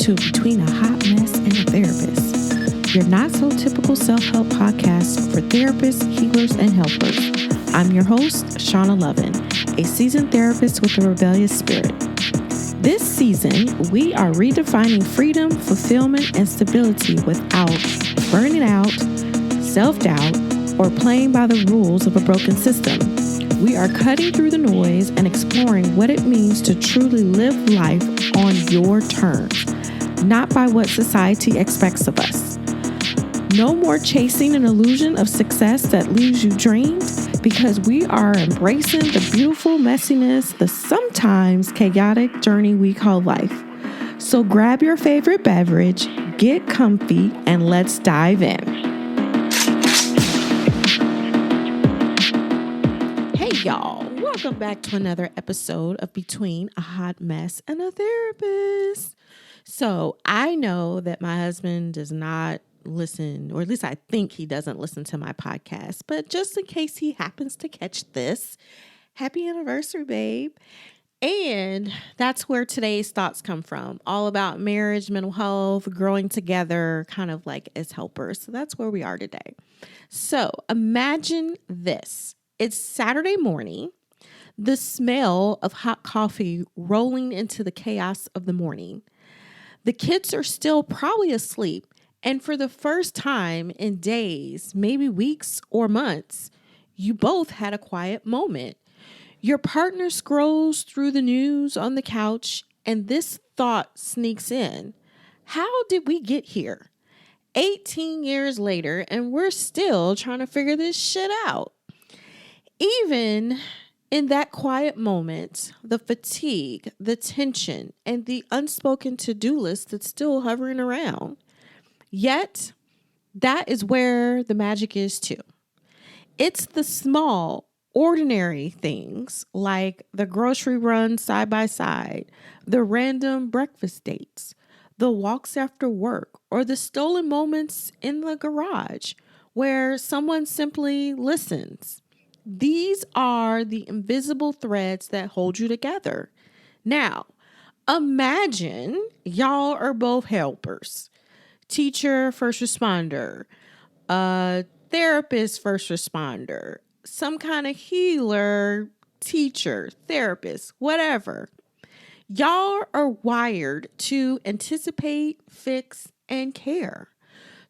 to Between a Hot Mess and a Therapist, your not so typical self-help podcast for therapists, healers, and helpers. I'm your host, Shauna Lovin, a seasoned therapist with a rebellious spirit. This season, we are redefining freedom, fulfillment, and stability without burning out, self-doubt, or playing by the rules of a broken system. We are cutting through the noise and exploring what it means to truly live life on your terms, not by what society expects of us. No more chasing an illusion of success that leaves you drained, because we are embracing the beautiful messiness, the sometimes chaotic journey we call life. So grab your favorite beverage, get comfy, and let's dive in. Hey y'all, welcome back to another episode of Between a Hot Mess and a Therapist. So I know that my husband does not listen, or at least I think he doesn't listen to my podcast, but just in case he happens to catch this, happy anniversary, babe. And that's where today's thoughts come from, all about marriage, mental health, growing together, kind of like as helpers. So that's where we are today. So imagine this. It's Saturday morning, the smell of hot coffee rolling into the chaos of the morning. The kids are still probably asleep, and for the first time in days, maybe weeks or months, you both had a quiet moment. Your partner scrolls through the news on the couch, and this thought sneaks in. How did we get here? 18 years later, and we're still trying to figure this shit out. Even in that quiet moment, the fatigue, the tension, and the unspoken to-do list that's still hovering around. Yet, that is where the magic is too. It's the small, ordinary things like the grocery run side by side, the random breakfast dates, the walks after work, or the stolen moments in the garage where someone simply listens. These are the invisible threads that hold you together. Now, imagine y'all are both helpers. Teacher, first responder, therapist, first responder, some kind of healer, teacher, therapist, whatever. Y'all are wired to anticipate, fix, and care.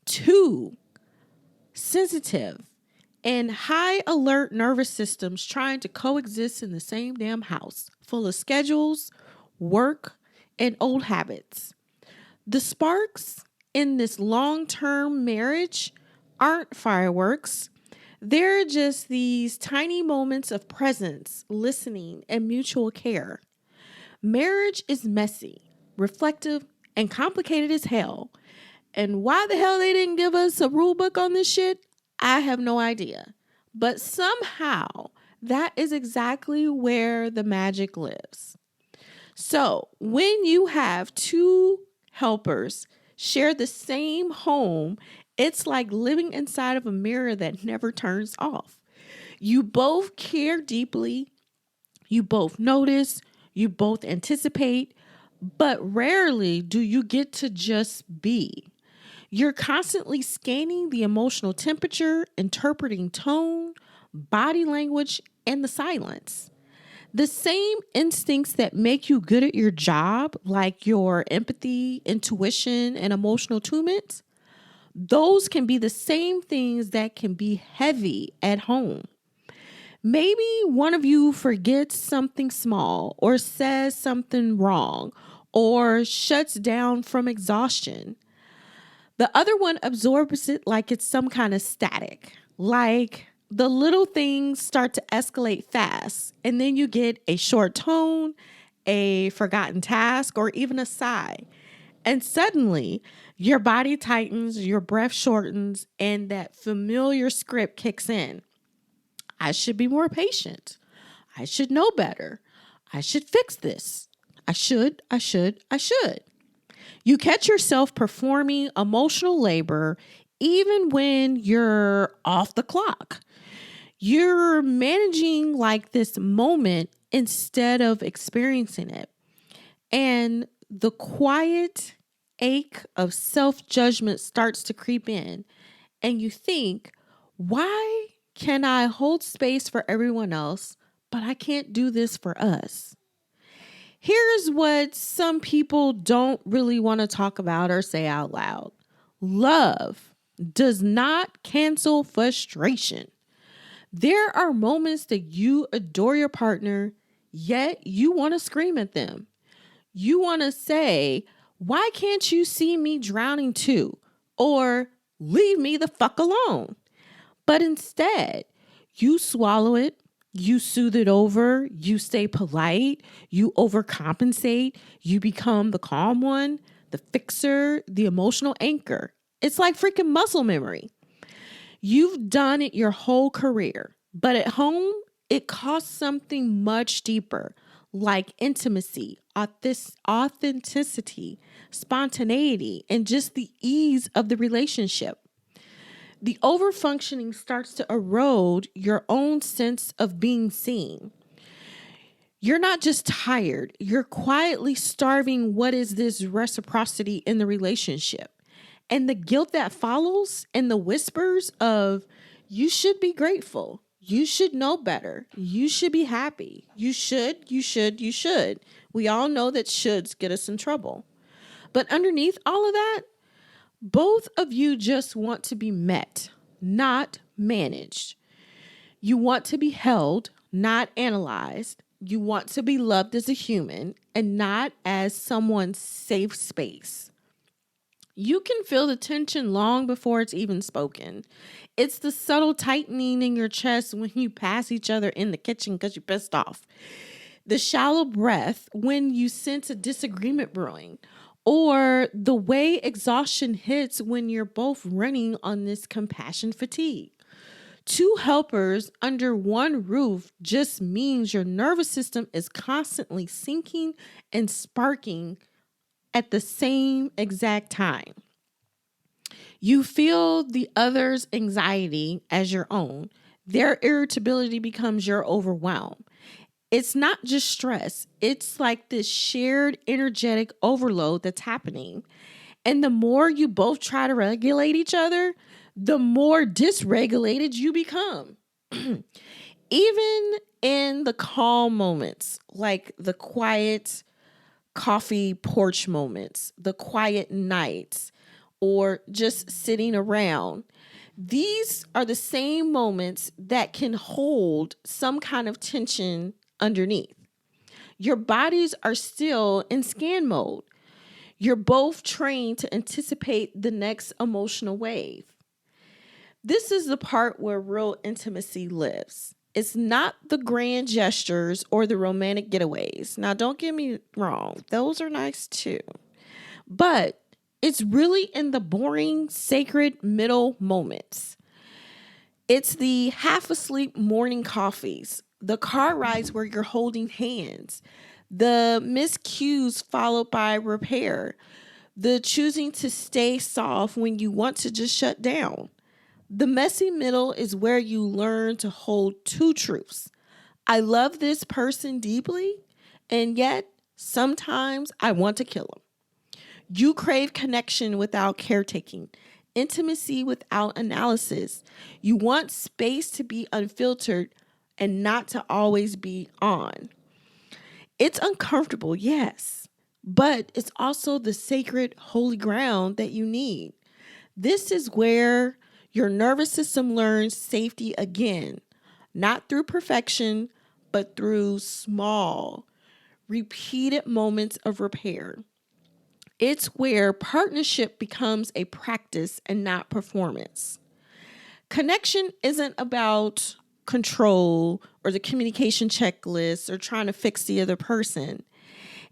Two sensitive and high alert nervous systems trying to coexist in the same damn house, full of schedules, work, and old habits. The sparks in this long-term marriage aren't fireworks. They're just these tiny moments of presence, listening, and mutual care. Marriage is messy, reflective, and complicated as hell. And why the hell they didn't give us a rule book on this shit, I have no idea. But somehow, that is exactly where the magic lives. So, when you have two helpers share the same home, it's like living inside of a mirror that never turns off. You both care deeply, you both notice, you both anticipate, but rarely do you get to just be. You're constantly scanning the emotional temperature, interpreting tone, body language, and the silence. The same instincts that make you good at your job, like your empathy, intuition, and emotional attunement, those can be the same things that can be heavy at home. Maybe one of you forgets something small, or says something wrong, or shuts down from exhaustion. The other one absorbs it like it's some kind of static, like the little things start to escalate fast, and then you get a short tone, a forgotten task, or even a sigh. And suddenly, your body tightens, your breath shortens, and that familiar script kicks in. I should be more patient. I should know better. I should fix this. I should. You catch yourself performing emotional labor even when you're off the clock. You're managing like this moment instead of experiencing it. And the quiet ache of self-judgment starts to creep in, and you think, why can I hold space for everyone else, but I can't do this for us? Here's what some people don't really want to talk about or say out loud. Love does not cancel frustration. There are moments that you adore your partner, yet you want to scream at them. You want to say, why can't you see me drowning too? Or leave me the fuck alone. But instead, you swallow it, you soothe it over, you stay polite, you overcompensate, you become the calm one, the fixer, the emotional anchor. It's like freaking muscle memory. You've done it your whole career, but at home, it costs something much deeper, like intimacy, authenticity, spontaneity, and just the ease of the relationship. The overfunctioning starts to erode your own sense of being seen. You're not just tired, you're quietly starving what is this reciprocity in the relationship. And the guilt that follows and the whispers of, you should be grateful, you should know better, you should be happy, you should, you should, you should. We all know that shoulds get us in trouble. But underneath all of that, both of you just want to be met, not managed. You want to be held, not analyzed. You want to be loved as a human and not as someone's safe space. You can feel the tension long before it's even spoken. It's the subtle tightening in your chest when you pass each other in the kitchen because you're pissed off. The shallow breath when you sense a disagreement brewing, or the way exhaustion hits when you're both running on this compassion fatigue. Two helpers under one roof just means your nervous system is constantly syncing and sparking at the same exact time. You feel the other's anxiety as your own. Their irritability becomes your overwhelm. It's not just stress. It's like this shared energetic overload that's happening. And the more you both try to regulate each other, the more dysregulated you become. Even in the calm moments, like the quiet coffee porch moments, the quiet nights, or just sitting around, these are the same moments that can hold some kind of tension underneath. Your bodies are still in scan mode. You're both trained to anticipate the next emotional wave. This is the part where real intimacy lives. It's not the grand gestures or the romantic getaways. Now, don't get me wrong. Those are nice too. But it's really in the boring, sacred middle moments. It's the half asleep morning coffees, the car rides where you're holding hands, the miscues followed by repair, the choosing to stay soft when you want to just shut down. The messy middle is where you learn to hold two truths. I love this person deeply, and yet sometimes I want to kill him. You crave connection without caretaking, intimacy without analysis. You want space to be unfiltered and not to always be on. It's uncomfortable, yes, but it's also the sacred holy ground that you need. This is where your nervous system learns safety again, not through perfection, but through small, repeated moments of repair. It's where partnership becomes a practice and not performance. Connection isn't about control or the communication checklist or trying to fix the other person.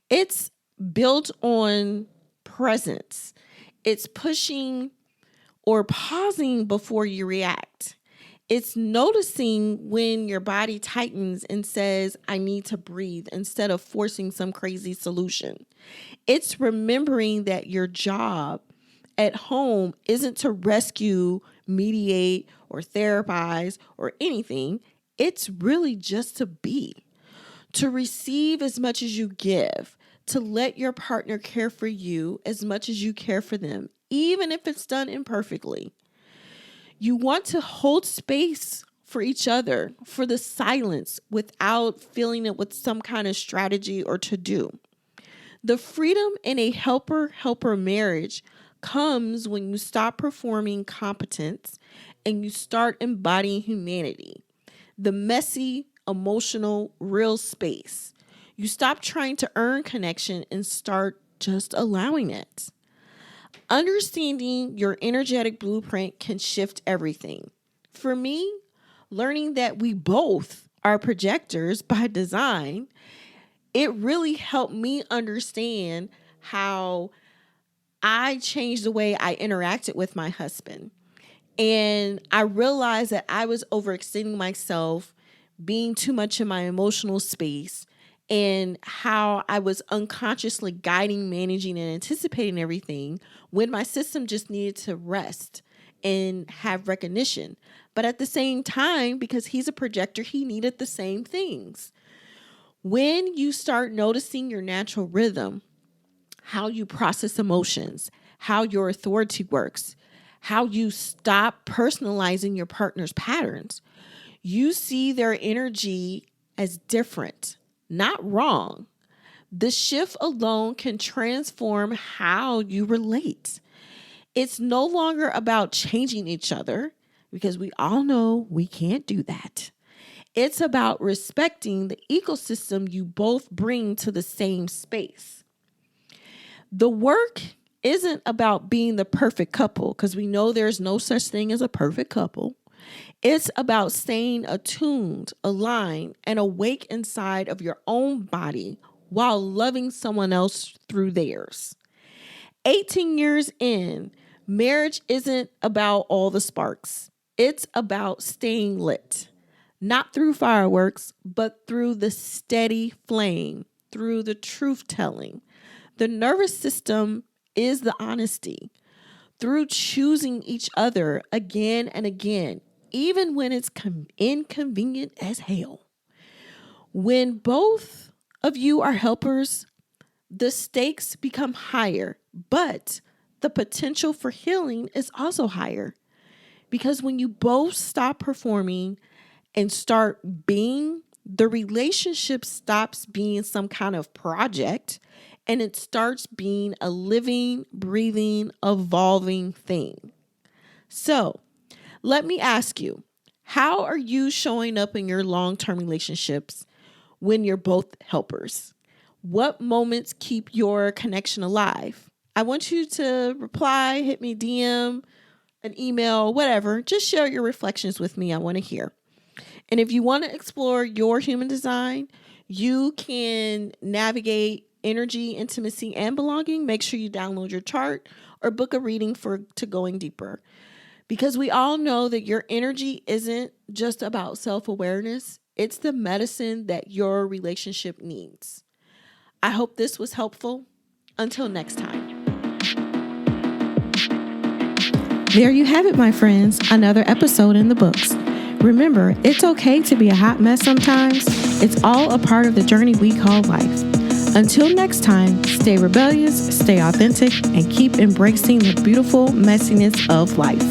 It's built on presence. It's pushing or pausing before you react. It's noticing when your body tightens and says, I need to breathe, instead of forcing some crazy solution. It's remembering that your job at home isn't to rescue, mediate, or therapize or anything. It's really just to be, to receive as much as you give, to let your partner care for you as much as you care for them, even if it's done imperfectly. You want to hold space for each other, for the silence, without filling it with some kind of strategy or to do. The freedom in a helper-helper marriage comes when you stop performing competence and you start embodying humanity, the messy, emotional, real space. You stop trying to earn connection and start just allowing it. Understanding your energetic blueprint can shift everything. For me, learning that we both are projectors by design, it really helped me understand how I changed the way I interacted with my husband. And I realized that I was overextending myself, being too much in my emotional space, and how I was unconsciously guiding, managing, and anticipating everything when my system just needed to rest and have recognition. But at the same time, because he's a projector, he needed the same things. When you start noticing your natural rhythm, how you process emotions, how your authority works, how you stop personalizing your partner's patterns, you see their energy as different, not wrong. The shift alone can transform how you relate. It's no longer about changing each other, because we all know we can't do that. It's about respecting the ecosystem you both bring to the same space. The work isn't about being the perfect couple, because we know there's no such thing as a perfect couple. It's about staying attuned, aligned, and awake inside of your own body while loving someone else through theirs. 18 years in, marriage isn't about all the sparks. It's about staying lit, not through fireworks, but through the steady flame, through the truth telling. The nervous system is the honesty. Through choosing each other again and again, even when it's inconvenient as hell. When both of you are helpers, the stakes become higher, but the potential for healing is also higher. Because when you both stop performing and start being, the relationship stops being some kind of project and it starts being a living, breathing, evolving thing. So, let me ask you, how are you showing up in your long-term relationships when you're both helpers? What moments keep your connection alive? I want you to reply, hit me DM, an email, whatever. Just share your reflections with me. I want to hear. And if you want to explore your human design, you can navigate energy, intimacy, and belonging. Make sure you download your chart or book a reading to going deeper. Because we all know that your energy isn't just about self-awareness. It's the medicine that your relationship needs. I hope this was helpful. Until next time. There you have it, my friends. Another episode in the books. Remember, it's okay to be a hot mess sometimes. It's all a part of the journey we call life. Until next time, stay rebellious, stay authentic, and keep embracing the beautiful messiness of life.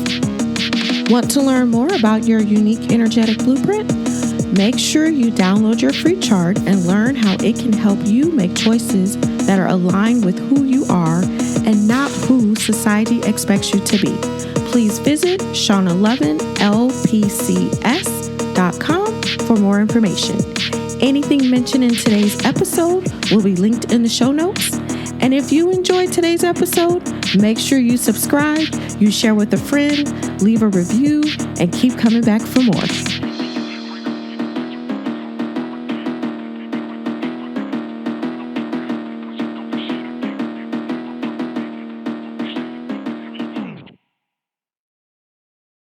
Want to learn more about your unique energetic blueprint? Make sure you download your free chart and learn how it can help you make choices that are aligned with who you are and not who society expects you to be. Please visit shauna11lpcs.com for more information. Anything mentioned in today's episode will be linked in the show notes. And if you enjoyed today's episode, make sure you subscribe, you share with a friend, leave a review, and keep coming back for more.